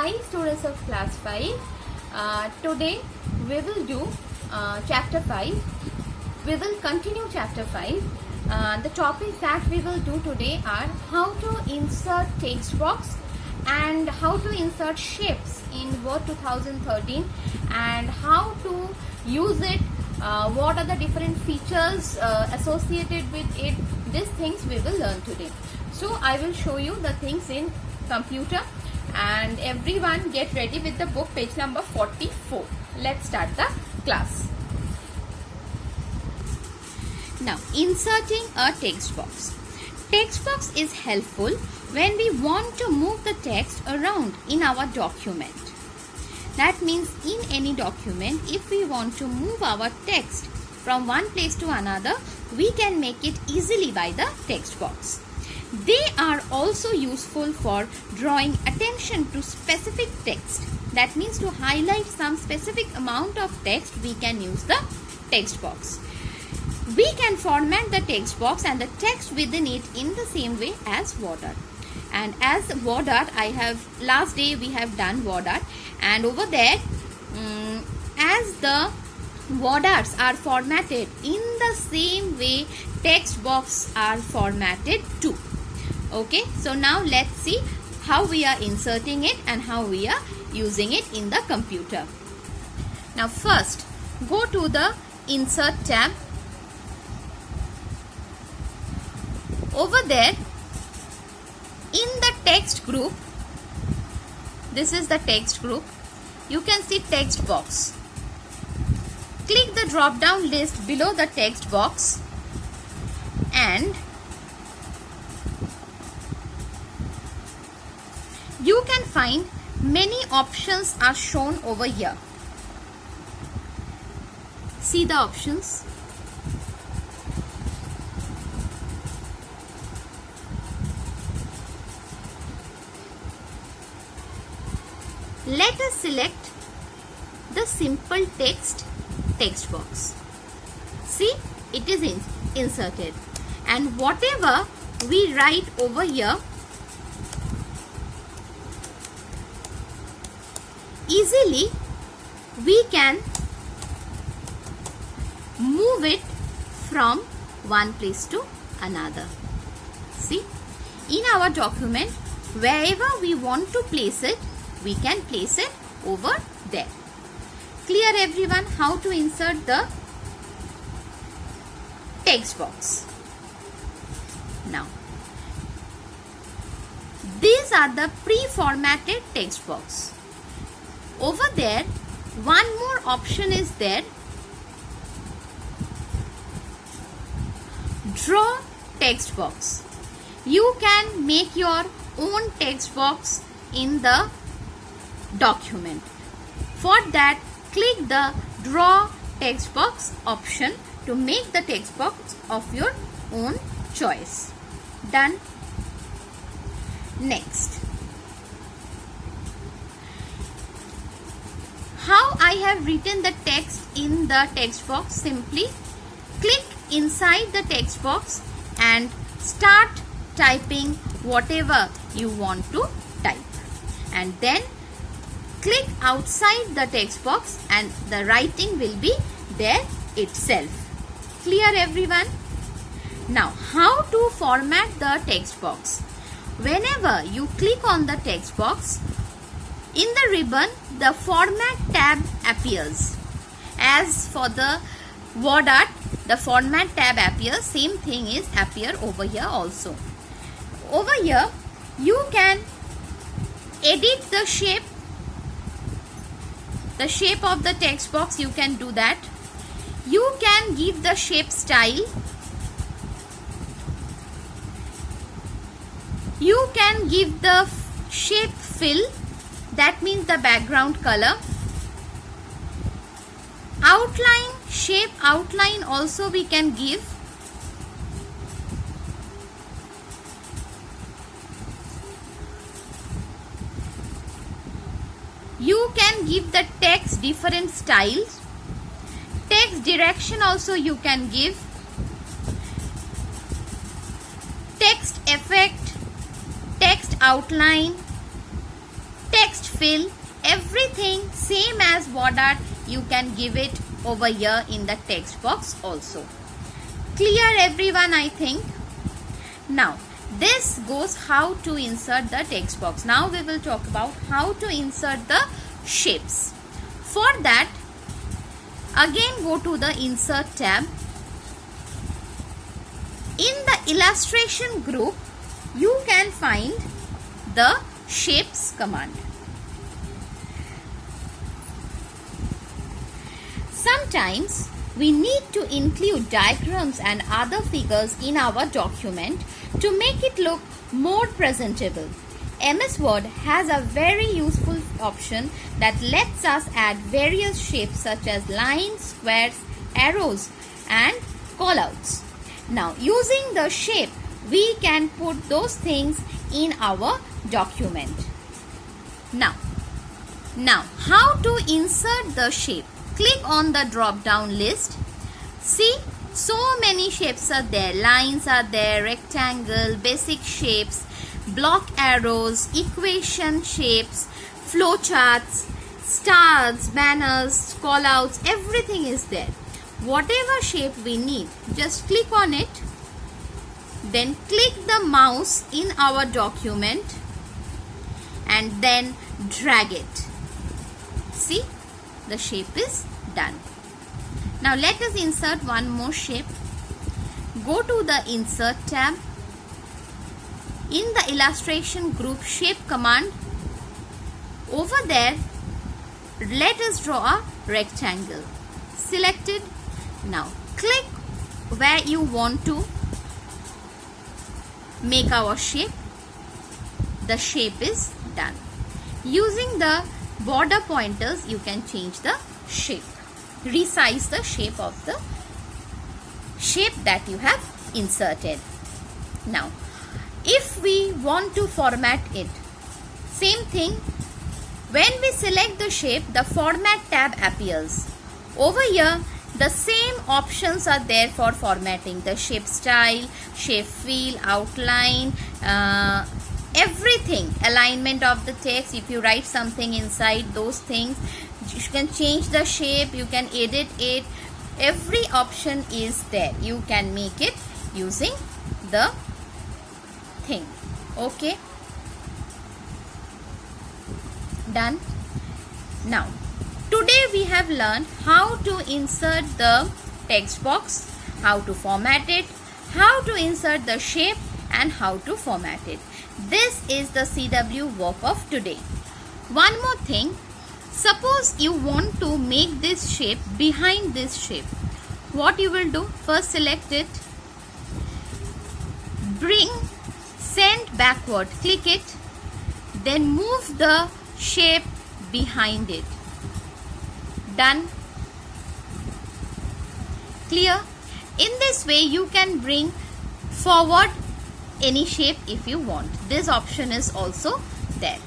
Hi students of class 5. Today we will do chapter 5. We will continue chapter 5. The topics that we will do today are how to insert text box and how to insert shapes in Word 2013 and how to use it, what are the different features associated with it. These things we will learn today. So I will show you the things in computer, and everyone get ready with the book, page number 44. Let's start the class. Now, inserting a text box. Text box is helpful when we want to move the text around in our document. That means in any document, if we want to move our text from one place to another, we can make it easily by the text box. They are also useful for drawing attention to specific text. That means to highlight some specific amount of text, we can use the text box. We can format the text box and the text within it in the same way as word art. And as word art, last day we have done word art, and over there as the word arts are formatted, in the same way text box are formatted too. Okay, so now let's see how we are inserting it and how we are using it in the computer. Now first, go to the insert tab. Over there, in the text group, this is the text group, you can see text box. Click the drop down list below the text box and you can find many options are shown over here. See the options. Let us select the simple text box. See, it is inserted, and whatever we write over here, easily we can move it from one place to another. See, in our document, wherever we want to place it, we can place it over there. Clear everyone how to insert the text box. Now, these are the pre-formatted text box. Over there, one more option is there. Draw text box. You can make your own text box in the document. For that, click the draw text box option to make the text box of your own choice. Done. Next, how I have written the text in the text box? Simply click inside the text box and start typing whatever you want to type, and then click outside the text box and the writing will be there itself. Clear everyone? Now, how to format the text box? Whenever you click on the text box, in the ribbon, the format tab appears. As for the word art, the format tab appears. Same thing is appear over here also. Over here, you can edit the shape of the text box. You can do that. You can give the shape style. You can give the shape fill. That means the background color. Outline, shape outline also we can give. You can give the text different styles. Text direction also you can give. Text effect, text outline, text fill everything same as what are you can give it over here in the text box also. Clear everyone, I think. Now this goes how to insert the text box. Now we will talk about how to insert the shapes. For that, again go to the insert tab. In the illustration group, you can find the shapes command. Sometimes we need to include diagrams and other figures in our document to make it look more presentable. MS Word has a very useful option that lets us add various shapes such as lines, squares, arrows and callouts. Now using the shape, we can put those things in our document. Now how to insert the shape? Click on the drop down list. See, so many shapes are there. Lines are there, rectangle, basic shapes, block arrows, equation shapes, flowcharts, stars, banners, callouts, everything is there. Whatever shape we need, just click on it. Then click the mouse in our document and then drag it. See, the shape is done. Now let us insert one more shape. Go to the insert tab. In the illustration group shape command, over there let us draw a rectangle. Select it. Now click where you want to make our shape. The shape is done. Using the border pointers, you can change the shape, resize the shape of the shape that you have inserted. Now if we want to format it, same thing. When we select the shape, the format tab appears. Over here the same options are there for formatting: the shape style, shape fill, outline, everything, alignment of the text. If you write something inside those things, you can change the shape, you can edit it. Every option is there. You can make it using the thing. Okay, done. Now today we have learned how to insert the text box, how to format it, how to insert the shape and how to format it. This is the CW work of today. One more thing, suppose you want to make this shape behind this shape. What you will do? First select it, bring, send backward, click it, then move the shape behind it. Done. Clear? In this way you can bring forward any shape if you want. This option is also there.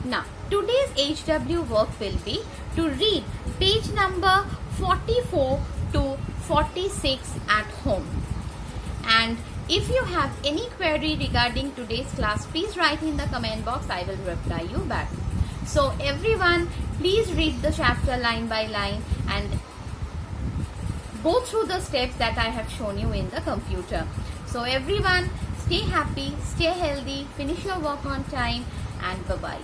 Now today's HW work will be to read page number 44 to 46 at home. And if you have any query regarding today's class, please write in the comment box. I will reply you back. So everyone, please read the chapter line by line and go through the steps that I have shown you in the computer. So everyone, stay happy, stay healthy, finish your work on time and bye-bye.